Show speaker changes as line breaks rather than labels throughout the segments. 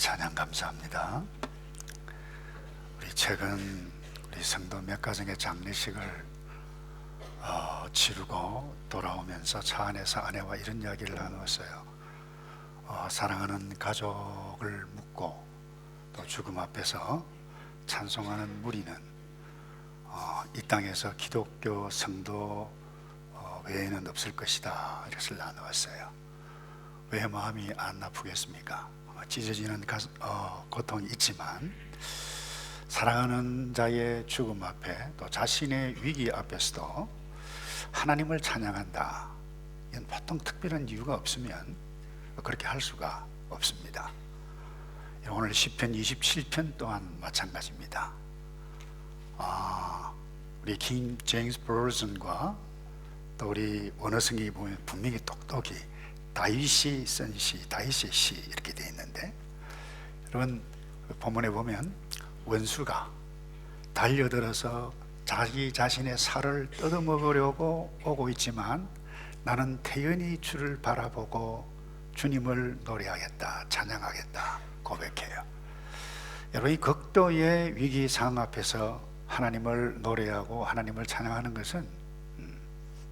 찬양 감사합니다. 우리 최근 우리 성도 몇 가정의 장례식을 치르고 돌아오면서 차 안에서 아내와 이런 이야기를 나누었어요. 사랑하는 가족을 묻고 또 죽음 앞에서 찬송하는 무리는 이 땅에서 기독교 성도 외에는 없을 것이다. 이것을 나누었어요. 왜 마음이 안 아프겠습니까? 찢어지는 고통이 있지만 사랑하는 자의 죽음 앞에 또 자신의 위기 앞에서도 하나님을 찬양한다. 이건 보통 특별한 이유가 없으면 그렇게 할 수가 없습니다. 오늘 시편 27편 또한 마찬가지입니다. 우리 킹 제임스 버전과 또 우리 원어성이 보면 분명히 똑똑히 다윗이 쓴 시, 다윗의 시 이렇게 되어 있는데, 여러분 본문에 보면 원수가 달려들어서 자기 자신의 살을 뜯어먹으려고 오고 있지만 나는 태연히 주를 바라보고 주님을 노래하겠다, 찬양하겠다 고백해요. 여러분, 이 극도의 위기 상황 앞에서 하나님을 노래하고 하나님을 찬양하는 것은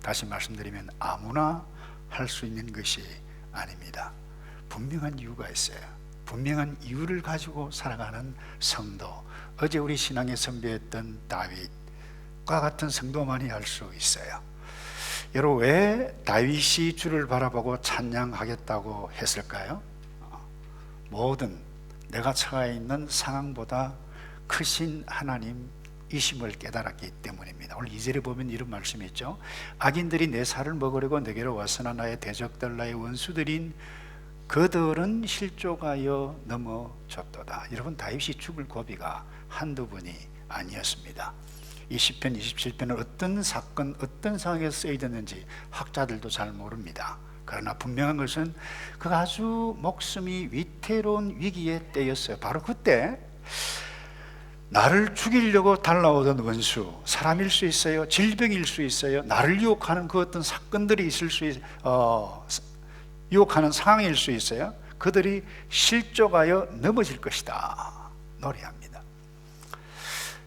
다시 말씀드리면 아무나 할 수 있는 것이 아닙니다. 분명한 이유가 있어요. 분명한 이유를 가지고 살아가는 성도, 어제 우리 신앙에 선배했던 다윗과 같은 성도만이 할 수 있어요. 여러분, 왜 다윗이 주를 바라보고 찬양하겠다고 했을까요? 모든 내가 처해 있는 상황보다 크신 하나님 이심을 깨달았기 때문입니다. 오늘 2절에 보면 이런 말씀이 있죠. 악인들이 내 살을 먹으려고 내게로 왔으나 나의 대적들, 나의 원수들인 그들은 실족하여 넘어졌도다. 여러분, 다윗이 죽을 고비가 한두 번이 아니었습니다. 이 시편 27편은 어떤 사건, 어떤 상황에서 쓰여졌는지 학자들도 잘 모릅니다. 그러나 분명한 것은 그가 아주 목숨이 위태로운 위기의 때였어요. 바로 그때 나를 죽이려고 달라오던 원수, 사람일 수 있어요, 질병일 수 있어요, 나를 유혹하는 그 어떤 사건들이 있을 수 유혹하는 상황일 수 있어요. 그들이 실족하여 넘어질 것이다 노래합니다.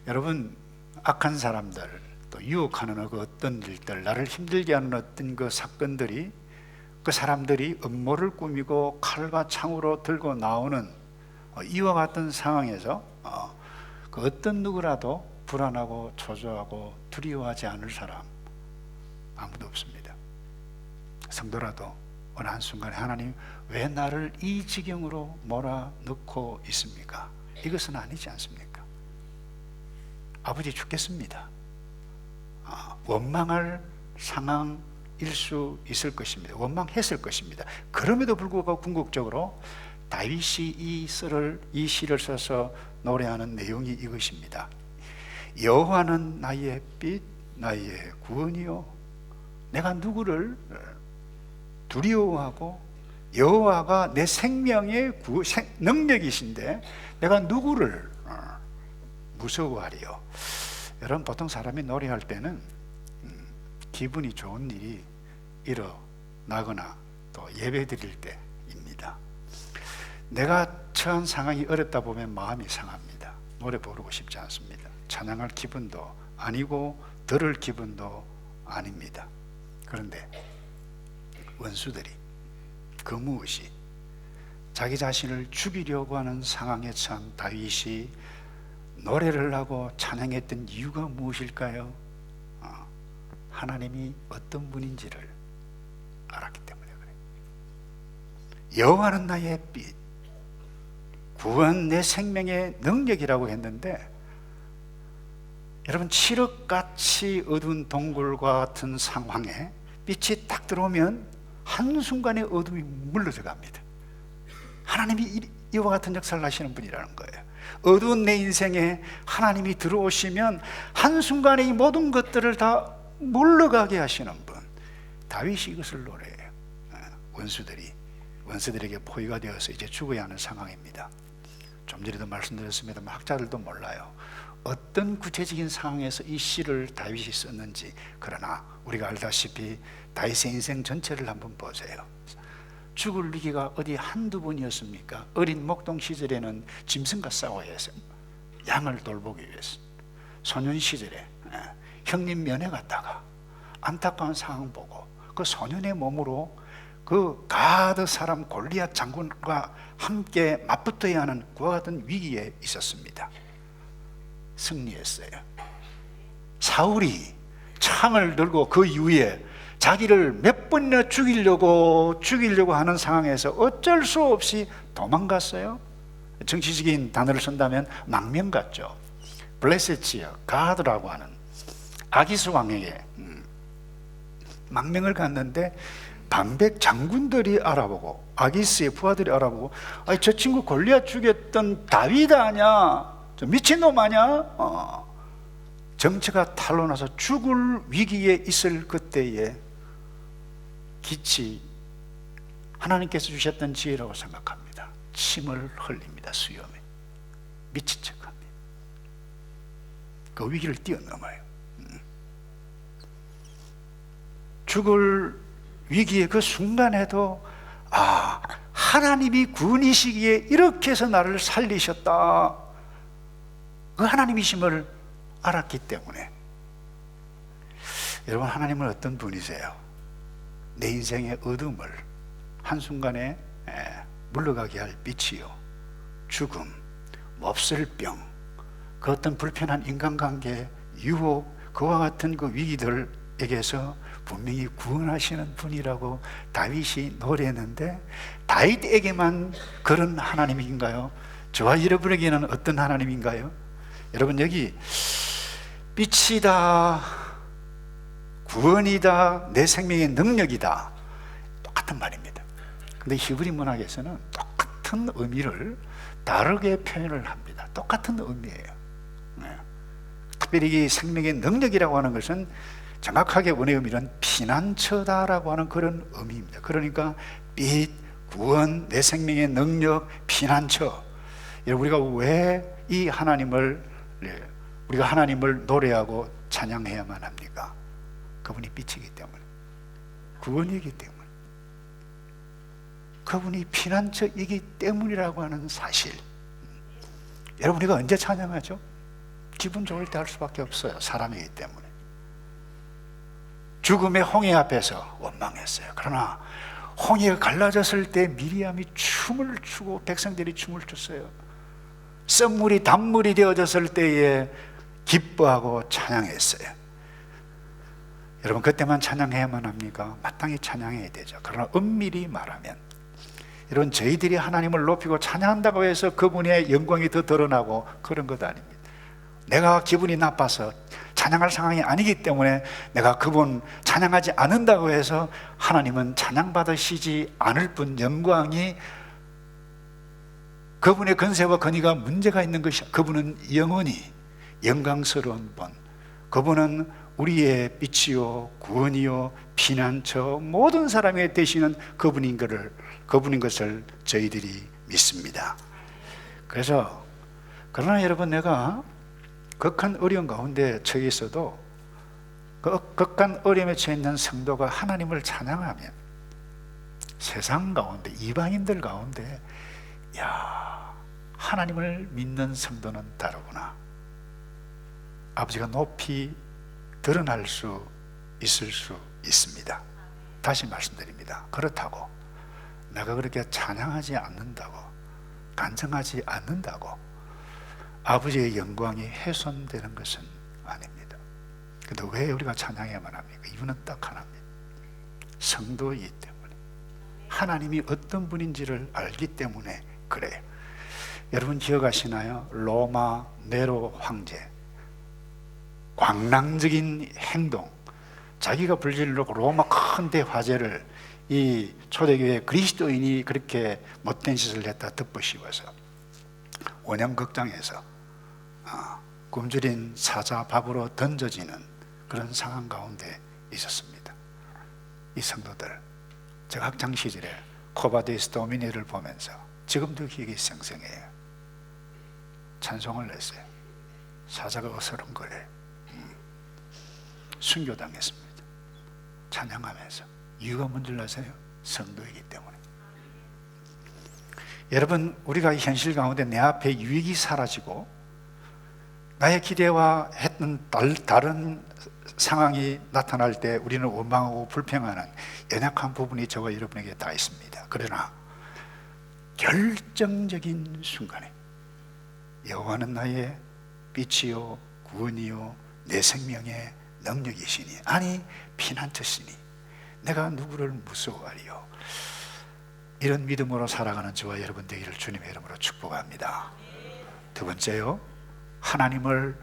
여러분, 악한 사람들, 또 유혹하는 그 어떤 일들, 나를 힘들게 하는 어떤 그 사건들이, 그 사람들이 음모를 꾸미고 칼과 창으로 들고 나오는 이와 같은 상황에서 그 어떤 누구라도 불안하고 초조하고 두려워하지 않을 사람 아무도 없습니다. 성도라도 어느 한순간에 하나님 왜 나를 이 지경으로 몰아넣고 있습니까? 이것은 아니지 않습니까? 아버지 죽겠습니다. 원망할 상황일 수 있을 것입니다. 원망했을 것입니다. 그럼에도 불구하고 궁극적으로 다윗이 이 시를 써서 노래하는 내용이 이것입니다. 여호와는 나의 빛, 나의 구원이요, 내가 누구를 두려워하고, 여호와가 내 생명의 능력이신데 내가 누구를 무서워하리요. 여러분, 보통 사람이 노래할 때는 기분이 좋은 일이 일어나거나 또 예배 드릴 때입니다. 내가 처한 상황이 어렵다 보면 마음이 상합니다. 노래 부르고 싶지 않습니다. 찬양할 기분도 아니고 들을 기분도 아닙니다. 그런데 원수들이 그 무엇이 자기 자신을 죽이려고 하는 상황에 처한 다윗이 노래를 하고 찬양했던 이유가 무엇일까요? 하나님이 어떤 분인지를 알았기 때문에 그래요. 여호와는 나의 빛, 구원, 내 생명의 능력이라고 했는데, 여러분, 칠흑같이 어두운 동굴과 같은 상황에 빛이 딱 들어오면 한순간에 어둠이 물러져 갑니다. 하나님이 이와 같은 역사를 하시는 분이라는 거예요. 어두운 내 인생에 하나님이 들어오시면 한순간에 이 모든 것들을 다 물러가게 하시는 분, 다윗이 이것을 노래해요. 원수들에게 포위가 되어서 이제 죽어야 하는 상황입니다. 좀 전에도 말씀드렸습니다만 학자들도 몰라요. 어떤 구체적인 상황에서 이 시를 다윗이 썼는지. 그러나 우리가 알다시피 다윗의 인생 전체를 한번 보세요. 죽을 위기가 어디 한두 번이었습니까? 어린 목동 시절에는 짐승과 싸워야 했어요. 양을 돌보기 위해서. 소년 시절에 형님 면회 갔다가 안타까운 상황 보고 그 소년의 몸으로 그 가드 사람 골리앗 장군과 함께 맞붙어야 하는 그와 같은 위기에 있었습니다. 승리했어요. 사울이 창을 들고 그 이후에 자기를 몇 번이나 죽이려고 하는 상황에서 어쩔 수 없이 도망갔어요. 정치적인 단어를 쓴다면 망명 같죠. 블레셋지어 가드라고 하는 아기스 왕에게 망명을 갔는데 방백 장군들이 알아보고 아기스의 부하들이 알아보고 저 친구 골리앗 죽였던 다윗 아냐? 저 미친놈 아냐? 정체가 탄로나서 죽을 위기에 있을 그때에 기치 하나님께서 주셨던 지혜라고 생각합니다. 침을 흘립니다. 수염에 미친 척합니다. 그 위기를 뛰어넘어요. 죽을 위기의 그 순간에도 하나님이 구원이시기에 이렇게 해서 나를 살리셨다, 그 하나님이심을 알았기 때문에. 여러분, 하나님은 어떤 분이세요? 내 인생의 어둠을 한순간에 물러가게 할 빛이요, 죽음, 몹쓸병, 그 어떤 불편한 인간관계, 유혹, 그와 같은 그 위기들에게서 분명히 구원하시는 분이라고 다윗이 노래했는데, 다윗에게만 그런 하나님인가요? 저와 여러분에게는 어떤 하나님인가요? 여러분, 여기 빛이다, 구원이다, 내 생명의 능력이다, 똑같은 말입니다. 근데 히브리 문학에서는 똑같은 의미를 다르게 표현을 합니다. 똑같은 의미예요. 특별히 이 생명의 능력이라고 하는 것은 정확하게 원의 의미는 피난처다라고 하는 그런 의미입니다. 그러니까 빛, 구원, 내 생명의 능력, 피난처. 우리가 왜 이 하나님을, 우리가 하나님을 노래하고 찬양해야만 합니까? 그분이 빛이기 때문에, 구원이기 때문에, 그분이 피난처이기 때문이라고 하는 사실. 여러분, 우리가 언제 찬양하죠? 기분 좋을 때 할 수밖에 없어요. 사람이기 때문에. 죽음의 홍해 앞에서 원망했어요. 그러나 홍해가 갈라졌을 때 미리암이 춤을 추고 백성들이 춤을 췄어요. 썩물이 단물이 되어졌을 때에 기뻐하고 찬양했어요. 여러분, 그때만 찬양해야만 합니까? 마땅히 찬양해야 되죠. 그러나 엄밀히 말하면, 여러분, 저희들이 하나님을 높이고 찬양한다고 해서 그분의 영광이 더 드러나고 그런 것 아닙니다. 내가 기분이 나빠서 찬양할 상황이 아니기 때문에 내가 그분 찬양하지 않는다고 해서 하나님은 찬양받으시지 않을 뿐, 영광이, 그분의 권세와 권위가 문제가 있는 것이, 그분은 영원히 영광스러운 분, 그분은 우리의 빛이요, 구원이요, 피난처, 모든 사람에게 되시는 그분인 것을 저희들이 믿습니다. 그래서, 그러나 여러분, 내가 극한 어려움 가운데 처해 있어도 그 극한 어려움에 처해 있는 성도가 하나님을 찬양하면 세상 가운데, 이방인들 가운데, 하나님을 믿는 성도는 다르구나, 아버지가 높이 드러날 수 있을 수 있습니다. 다시 말씀드립니다. 그렇다고 내가 그렇게 찬양하지 않는다고, 간증하지 않는다고 아버지의 영광이 훼손되는 것은 아닙니다. 근데 왜 우리가 찬양해야만 합니까? 이유는 딱 하나입니다. 성도이기 때문에, 하나님이 어떤 분인지를 알기 때문에 그래요. 여러분 기억하시나요? 로마 네로 황제, 광랑적인 행동, 자기가 불질르고 로마 큰 대화제를 이 초대교회 그리스도인이 그렇게 못된 짓을 했다 덮어씌워서 원형극장에서 굶주린 사자 밥으로 던져지는 그런 상황 가운데 있었습니다. 이 성도들, 제가 학창시절에 코바데스 도미니를 보면서 지금도 기억이 생생해요. 찬송을 했어요. 사자가 어스렁거려요. 순교당했습니다. 찬양하면서. 이유가 뭔지 아세요? 성도이기 때문에. 여러분, 우리가 이 현실 가운데 내 앞에 유익이 사라지고 나의 기대와 했던 다른 상황이 나타날 때 우리는 원망하고 불평하는 연약한 부분이 저와 여러분에게 다 있습니다. 그러나 결정적인 순간에 여호와는 나의 빛이요 구원이요 내 생명의 능력이시니, 아니 피난처시니 내가 누구를 무서워하리요. 이런 믿음으로 살아가는 저와 여러분 되기를 주님의 이름으로 축복합니다. 두 번째요, 하나님을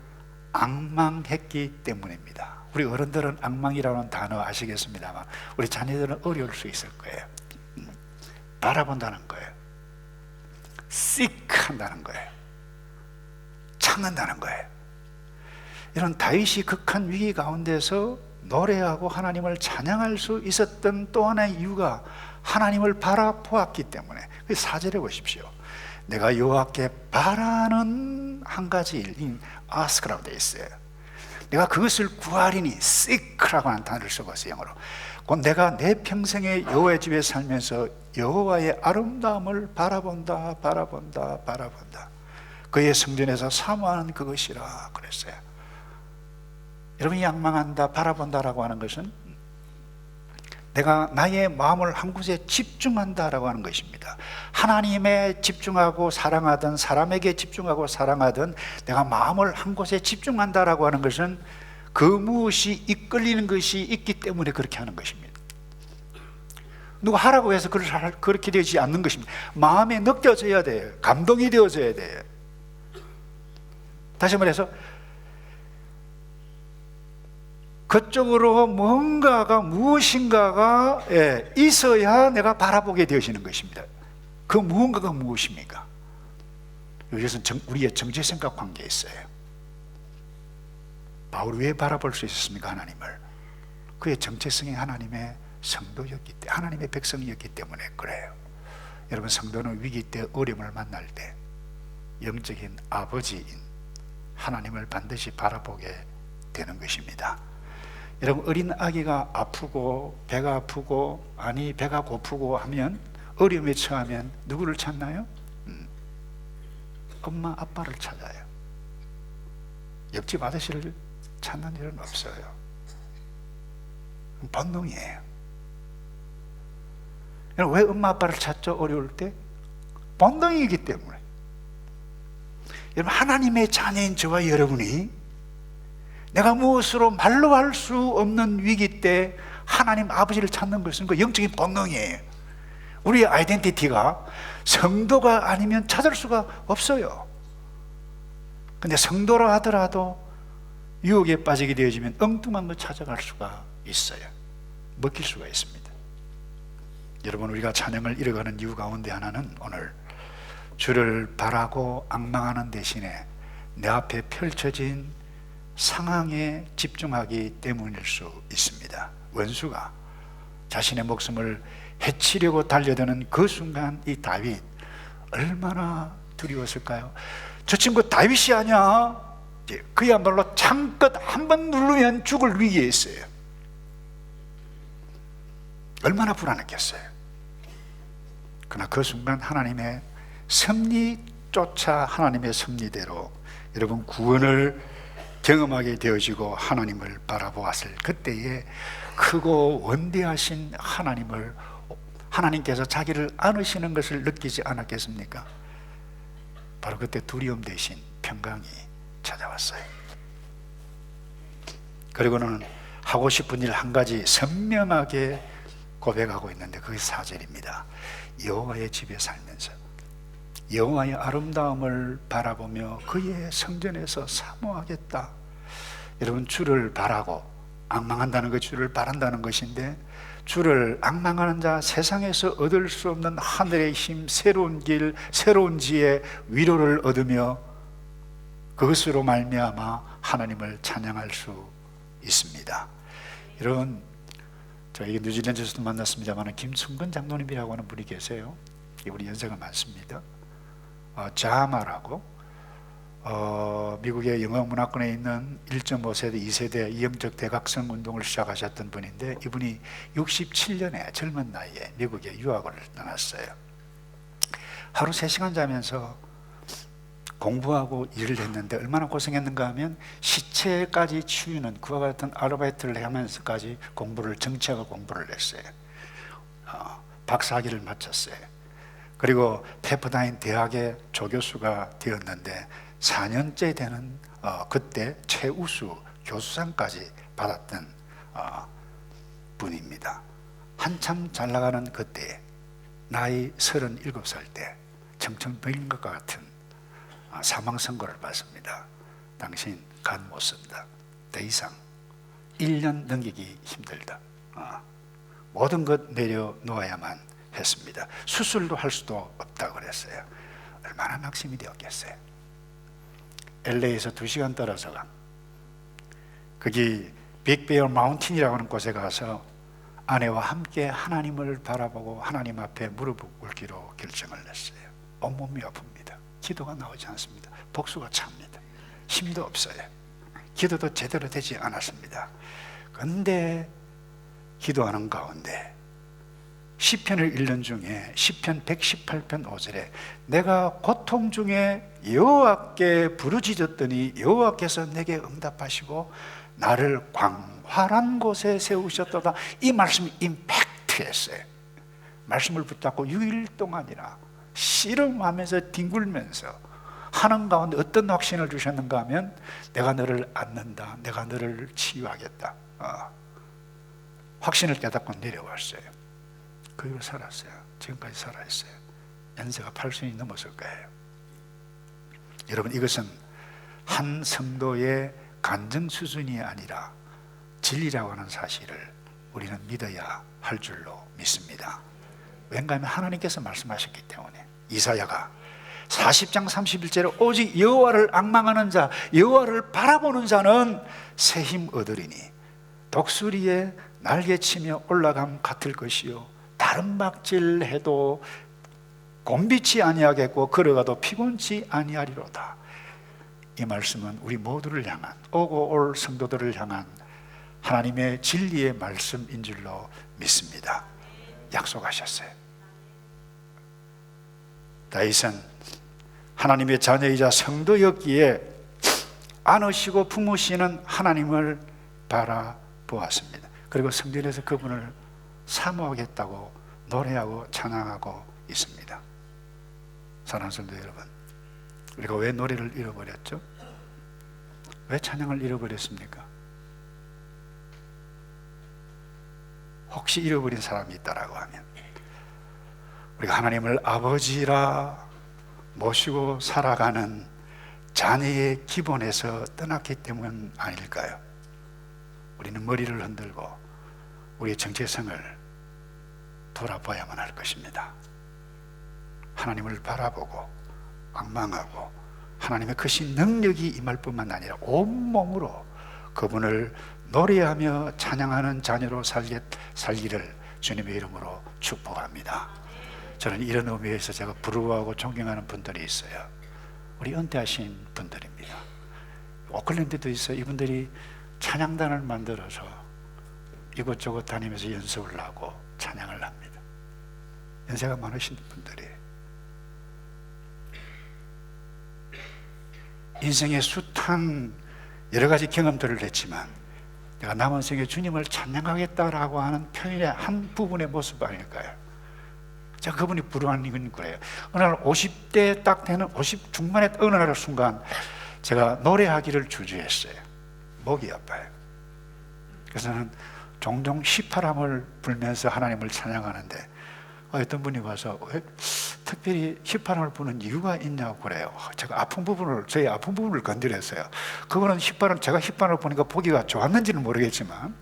앙망했기 때문입니다. 우리 어른들은 앙망이라는 단어 아시겠습니다만 우리 자녀들은 어려울 수 있을 거예요. 바라본다는 거예요. seek한다는 거예요. 찾는다는 거예요. 이런 다윗이 극한 위기 가운데서 노래하고 하나님을 찬양할 수 있었던 또 하나의 이유가 하나님을 바라보았기 때문에. 4절에 보십시오. 내가 여호와께 바라는 한 가지 일, ask라고 되어 있어요. 내가 그것을 구하리니, seek라고 하는 단어를 써봤어요, 영어로. 곧 내가 내 평생에 여호와의 집에 살면서 여호와의 아름다움을 바라본다, 바라본다, 바라본다. 그의 성전에서 사모하는 그것이라 그랬어요. 여러분이仰망한다, 바라본다라고 하는 것은 내가 나의 마음을 한 곳에 집중한다라고 하는 것입니다. 하나님에 집중하고 사랑하든 사람에게 집중하고 사랑하든 내가 마음을 한 곳에 집중한다라고 하는 것은 그 무엇이 이끌리는 것이 있기 때문에 그렇게 하는 것입니다. 누가 하라고 해서 그렇게 되지 않는 것입니다. 마음에 느껴져야 돼요. 감동이 되어져야 돼요. 다시 말해서 그쪽으로 무엇인가가 있어야 내가 바라보게 되어지는 것입니다. 그 무언가가 무엇입니까? 여기서 우리의 정체성과 관계에 있어요. 바울이 왜 바라볼 수 있었습니까? 하나님을. 그의 정체성이 하나님의 성도였기 때문에, 하나님의 백성이었기 때문에 그래요. 여러분, 성도는 위기 때, 어려움을 만날 때 영적인 아버지인 하나님을 반드시 바라보게 되는 것입니다. 여러분, 어린 아기가 아프고 배가 아프고, 아니 배가 고프고 하면, 어려움에 처하면 누구를 찾나요? 엄마 아빠를 찾아요. 옆집 아저씨를 찾는 일은 없어요. 본능이에요. 왜 엄마 아빠를 찾죠? 어려울 때? 본능이기 때문에. 여러분, 하나님의 자녀인 저와 여러분이 내가 무엇으로 말로 할 수 없는 위기 때 하나님 아버지를 찾는 것은 그 영적인 본능이에요. 우리의 아이덴티티가 성도가 아니면 찾을 수가 없어요. 근데 성도라 하더라도 유혹에 빠지게 되어지면 엉뚱한 거 찾아갈 수가 있어요. 먹힐 수가 있습니다. 여러분, 우리가 찬양을 이뤄가는 이유 가운데 하나는 오늘 주를 바라고 앙망하는 대신에 내 앞에 펼쳐진 상황에 집중하기 때문일 수 있습니다. 원수가 자신의 목숨을 해치려고 달려드는 그 순간 이 다윗 얼마나 두려웠을까요? 저 친구 다윗이 아니야. 그야말로 창껏 한번 누르면 죽을 위기에 있어요. 얼마나 불안했겠어요. 그러나 그 순간 하나님의 섭리 쫓아 하나님의 섭리대로 여러분 구원을 경험하게 되어지고 하나님을 바라보았을 그때에 크고 원대하신 하나님을, 하나님께서 자기를 안으시는 것을 느끼지 않았겠습니까? 바로 그때 두려움 대신 평강이 찾아왔어요. 그리고는 하고 싶은 일 한 가지 선명하게 고백하고 있는데 그게 4절입니다. 여호와의 집에 살면서 여호와의 아름다움을 바라보며 그의 성전에서 사모하겠다. 여러분, 주를 바라고 앙망한다는 것, 주를 바란다는 것인데, 주를 앙망하는 자, 세상에서 얻을 수 없는 하늘의 힘, 새로운 길, 새로운 지혜, 위로를 얻으며 그것으로 말미암아 하나님을 찬양할 수 있습니다. 여러분, 저희 뉴질랜드에서도 만났습니다만 김충근 장로님이라고 하는 분이 계세요. 우리 연세가 많습니다. 자마라고 미국의 영어문화권에 있는 1.5세대, 2세대 이영적 대각성 운동을 시작하셨던 분인데, 이분이 67년에 젊은 나이에 미국에 유학을 떠났어요. 하루 3시간 자면서 공부하고 일을 했는데 얼마나 고생했는가 하면 시체까지 치우는 그와 같은 아르바이트를 하면서까지 정치학을 공부를 했어요. 박사학위를 마쳤어요. 그리고 페퍼다인 대학의 조교수가 되었는데 4년째 되는 그때 최우수 교수상까지 받았던 분입니다. 한참 잘 나가는 그때 나이 37살 때 청청 늙은 것과 같은 사망 선고를 받습니다. 당신 간 못 쓴다. 더 이상 1년 넘기기 힘들다. 모든 것 내려놓아야만 했습니다. 수술도 할 수도 없다고 그랬어요. 얼마나 낙심이 되었겠어요. LA에서 2시간 떨어져 거기 빅베어 마운틴이라고 하는 곳에 가서 아내와 함께 하나님을 바라보고 하나님 앞에 무릎을 꿇기로 결정을 냈어요. 온몸이 아픕니다. 기도가 나오지 않습니다. 복수가 찹니다. 힘도 없어요. 기도도 제대로 되지 않았습니다. 그런데 기도하는 가운데 시편을 읽는 중에 시편 118편 5절에 내가 고통 중에 여호와께 부르짖었더니 여호와께서 내게 응답하시고 나를 광활한 곳에 세우셨도다. 이 말씀이 임팩트했어요. 말씀을 붙잡고 6일 동안이나 씨름하면서 뒹굴면서 하는 가운데 어떤 확신을 주셨는가 하면 내가 너를 안는다. 내가 너를 치유하겠다. 확신을 깨닫고 내려왔어요. 그 이후로 살았어요. 지금까지 살아있어요. 연세가 80이 넘었을 거예요. 여러분, 이것은 한 성도의 간증 수준이 아니라 진리라고 하는 사실을 우리는 믿어야 할 줄로 믿습니다. 왠가 하면 하나님께서 말씀하셨기 때문에. 이사야가 40장 31절에 오직 여호와를 앙망하는 자, 여호와를 바라보는 자는 새 힘 얻으리니 독수리에 날개치며 올라감 같을 것이요 다른 박질해도 곤비치 아니하겠고 걸어가도 피곤치 아니하리로다. 이 말씀은 우리 모두를 향한, 오고 올 성도들을 향한 하나님의 진리의 말씀인 줄로 믿습니다. 약속하셨어요. 다윗은 하나님의 자녀이자 성도였기에 안으시고 품으시는 하나님을 바라보았습니다. 그리고 성전에서 그분을 사모하겠다고 노래하고 찬양하고 있습니다. 사랑하는 성도 여러분, 우리가 왜 노래를 잃어버렸죠? 왜 찬양을 잃어버렸습니까? 혹시 잃어버린 사람이 있다라고 하면 우리가 하나님을 아버지라 모시고 살아가는 자녀의 기본에서 떠났기 때문 아닐까요? 우리는 머리를 흔들고 우리의 정체성을 돌아봐야만 할 것입니다. 하나님을 바라보고 앙망하고 하나님의 크신 능력이 임할 뿐만 아니라 온몸으로 그분을 노래하며 찬양하는 자녀로 살기를 주님의 이름으로 축복합니다. 저는 이런 의미에서 제가 부러워하고 존경하는 분들이 있어요. 우리 은퇴하신 분들입니다. 오클랜드도 있어요. 이분들이 찬양단을 만들어서 이곳저곳 다니면서 연습을 하고 찬양을 합니다. 연세가 많으신 분들이 인생의 숱한 여러 가지 경험들을 했지만 내가 남은 생에 주님을 찬양하겠다라고 하는 표현의 한 부분의 모습 아닐까요? 제가 그분이 부러워하는 건 그래요. 어느 날 50대 딱 되는 50 중반의 어느 날 순간 제가 노래하기를 주저했어요. 목이 아파요. 그래서 저는 종종 휘파람을 불면서 하나님을 찬양하는데 어떤 분이 와서 왜 특별히 휘파람을 부는 이유가 있냐고 그래요. 제가 저희 아픈 부분을 건드렸어요. 그분은 제가 휘파람을 부니까 보기가 좋았는지는 모르겠지만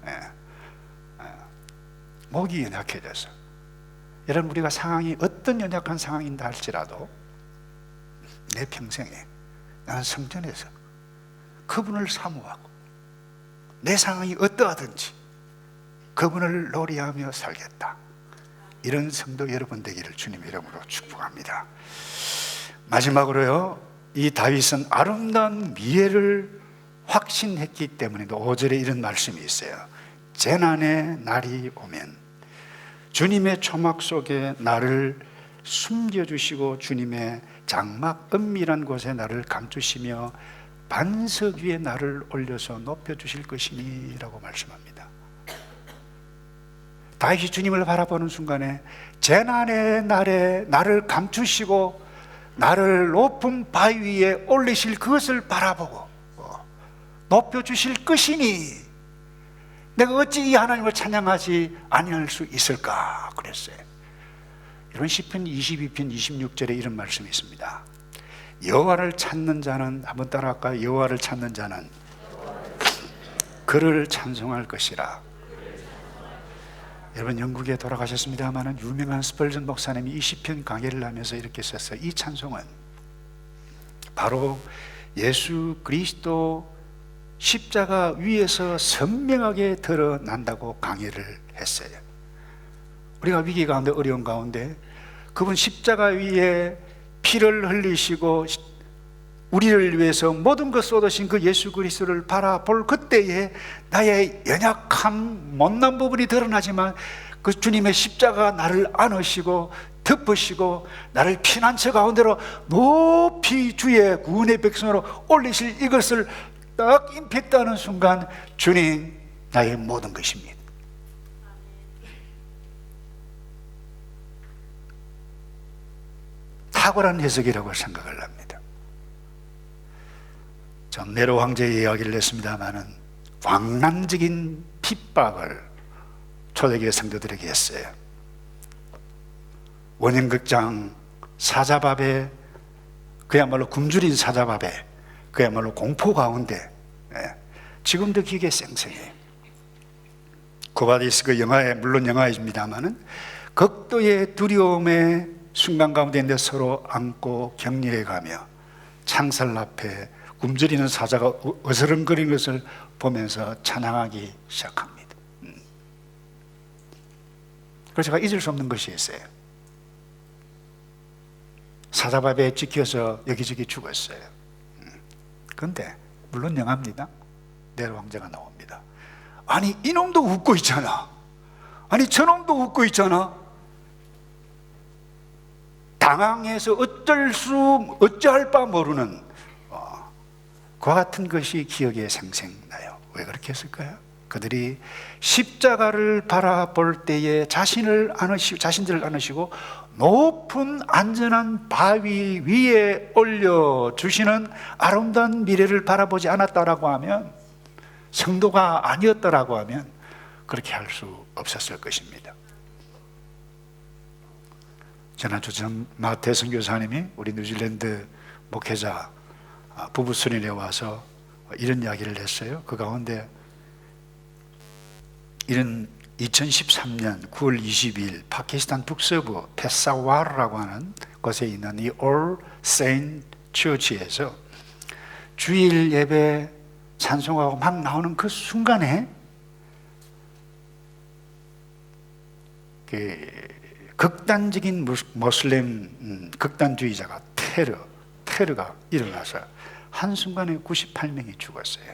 목이 연약해져서. 여러분, 우리가 상황이 어떤 연약한 상황인다 할지라도 내 평생에 나는 성전에서 그분을 사모하고 내 상황이 어떠하든지 그분을 노래하며 살겠다. 이런 성도 여러분 되기를 주님의 이름으로 축복합니다. 마지막으로요, 이 다윗은 아름다운 미래를 확신했기 때문에 5절에 이런 말씀이 있어요. 재난의 날이 오면 주님의 초막 속에 나를 숨겨주시고 주님의 장막 은밀한 곳에 나를 감추시며 반석 위에 나를 올려서 높여주실 것이니 라고 말씀합니다. 다윗이 주님을 바라보는 순간에 재난의 날에 나를 감추시고 나를 높은 바위 위에 올리실 그것을 바라보고 높여주실 것이니 내가 어찌 이 하나님을 찬양하지 아니할 수 있을까 그랬어요. 이런 시편 22편 26절에 이런 말씀이 있습니다. 여호와를 찾는 자는, 한번 따라할까요? 여호와를 찾는 자는 그를 찬송할 것이라. 여러분, 영국에 돌아가셨습니다마는 유명한 스펄전 목사님이 이 시편 강해를 하면서 이렇게 썼어요. 이 찬송은 바로 예수 그리스도 십자가 위에서 선명하게 드러난다고 강해를 했어요. 우리가 위기 가운데, 어려운 가운데 그분 십자가 위에 피를 흘리시고 우리를 위해서 모든 것 쏟으신 그 예수 그리스도를 바라볼 그때에 나의 연약함, 못난 부분이 드러나지만 그 주님의 십자가가 나를 안으시고 덮으시고 나를 피난처 가운데로 높이 주의 구원의 백성으로 올리실 이것을 딱 임팩트하는 순간 주님 나의 모든 것입니다. 탁월한 해석이라고 생각을 합니다. 전 네로 황제의 이야기를 했습니다마는 광란적인 핍박을 초대교회 성도들에게 했어요. 원형극장 사자밥에, 그야말로 굶주린 사자밥에, 그야말로 공포 가운데, 지금도 기계 생생해요. 고바디스 그 영화에, 물론 영화입니다마는 극도의 두려움의 순간 가운데 있는데 서로 안고 격려해 가며 창살 앞에 굶주리는 사자가 어스렁거리는 것을 보면서 찬양하기 시작합니다. 그래서 제가 잊을 수 없는 것이 있어요. 사자밥에 찍혀서 여기저기 죽었어요. 그런데 물론 영화입니다. 네로 황제가 나옵니다. 아니 이놈도 웃고 있잖아. 아니 저놈도 웃고 있잖아. 당황해서 어찌할 바 모르는 그와 같은 것이 기억에 생생나요. 왜 그렇게 했을까요? 그들이 십자가를 바라볼 때에 자신들을 안으시고 높은 안전한 바위 위에 올려주시는 아름다운 미래를 바라보지 않았다라고 하면, 성도가 아니었다라고 하면 그렇게 할 수 없었을 것입니다. 지난주 전 마태 선교사님이 우리 뉴질랜드 목회자 부부 수련회에 와서 이런 이야기를 했어요. 그 가운데 이런 2013년 9월 22일 파키스탄 북서부 페사와르라고 하는 곳에 있는 이 All Saint Church에서 주일 예배 찬송하고 막 나오는 그 순간에 극단적인 모슬렘 극단주의자가 테러가 일어나서 한순간에 98명이 죽었어요.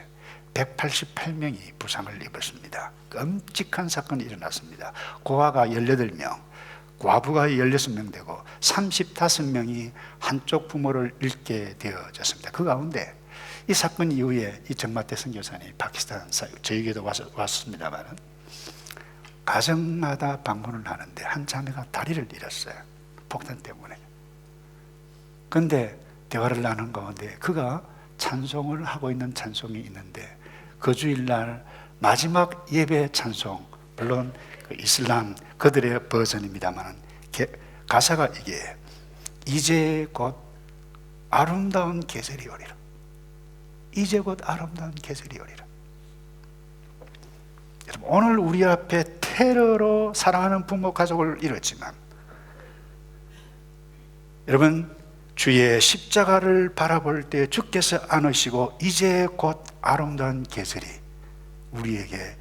188명이 부상을 입었습니다. 끔찍한 사건이 일어났습니다. 고아가 18명, 과부가 16명 되고 35명이 한쪽 부모를 잃게 되어졌습니다. 그 가운데 이 사건 이후에 이 정마태 선교사님 파키스탄 저에게도 왔습니다만 가정마다 방문을 하는데 한 자매가 다리를 잃었어요. 폭탄 때문에. 그런데 대화를 나눈 가운데 그가 찬송을 하고 있는 찬송이 있는데 그 주일날 마지막 예배 찬송, 물론 그 이슬람 그들의 버전입니다만 가사가 이게 이제 곧 아름다운 계절이 오리라. 이제 곧 아름다운 계절이 오리라. 여러분, 오늘 우리 앞에 테러로 사랑하는 부모 가족을 잃었지만 여러분 주의 십자가를 바라볼 때 주께서 안으시고 이제 곧 아름다운 계절이 우리에게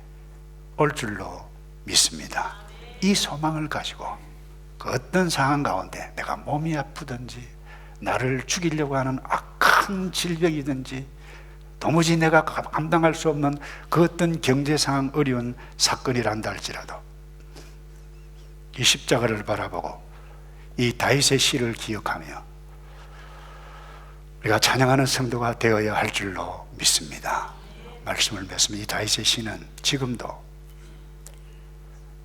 올 줄로 믿습니다. 이 소망을 가지고 그 어떤 상황 가운데 내가 몸이 아프든지 나를 죽이려고 하는 악한 질병이든지 도무지 내가 감당할 수 없는 그 어떤 경제 상황 어려운 사건이란다 할지라도 이 십자가를 바라보고 이 다윗의 시를 기억하며 우리가 찬양하는 성도가 되어야 할 줄로 믿습니다. 말씀을 맺습니다. 이 다윗의 시는 지금도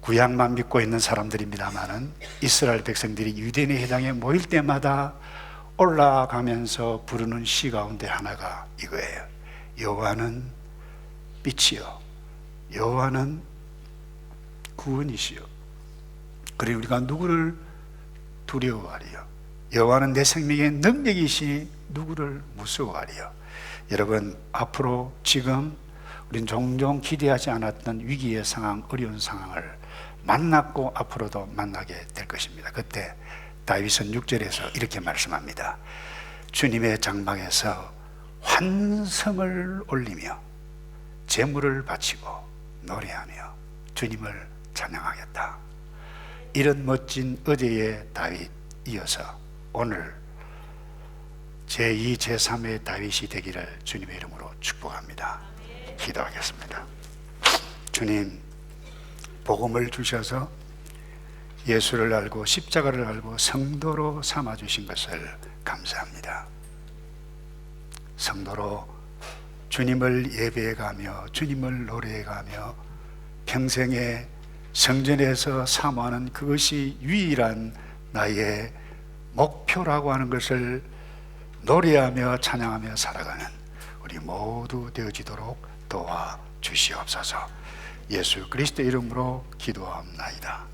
구약만 믿고 있는 사람들입니다마는 이스라엘 백성들이 유대인의 회당에 모일 때마다 올라가면서 부르는 시 가운데 하나가 이거예요. 여호와는 빛이요 여호와는 구원이시요 그리고 우리가 누구를 두려워하리요 여호와는 내 생명의 능력이시니 누구를 무서워하리요. 여러분, 앞으로 지금 우린 종종 기대하지 않았던 위기의 상황, 어려운 상황을 만났고 앞으로도 만나게 될 것입니다. 그때 다윗은 6절에서 이렇게 말씀합니다. 주님의 장막에서 환성을 올리며 제물을 바치고 노래하며 주님을 찬양하겠다. 이런 멋진 어제의 다윗 이어서 오늘 제2, 제3의 다윗이 되기를 주님의 이름으로 축복합니다. 기도하겠습니다. 주님, 복음을 주셔서 예수를 알고 십자가를 알고 성도로 삼아주신 것을 감사합니다. 성도로 주님을 예배해가며 주님을 노래해가며 평생에 성전에서 사모하는 그것이 유일한 나의 목표라고 하는 것을 노래하며 찬양하며 살아가는 우리 모두 되어지도록 도와주시옵소서. 예수 그리스도 이름으로 기도합나이다.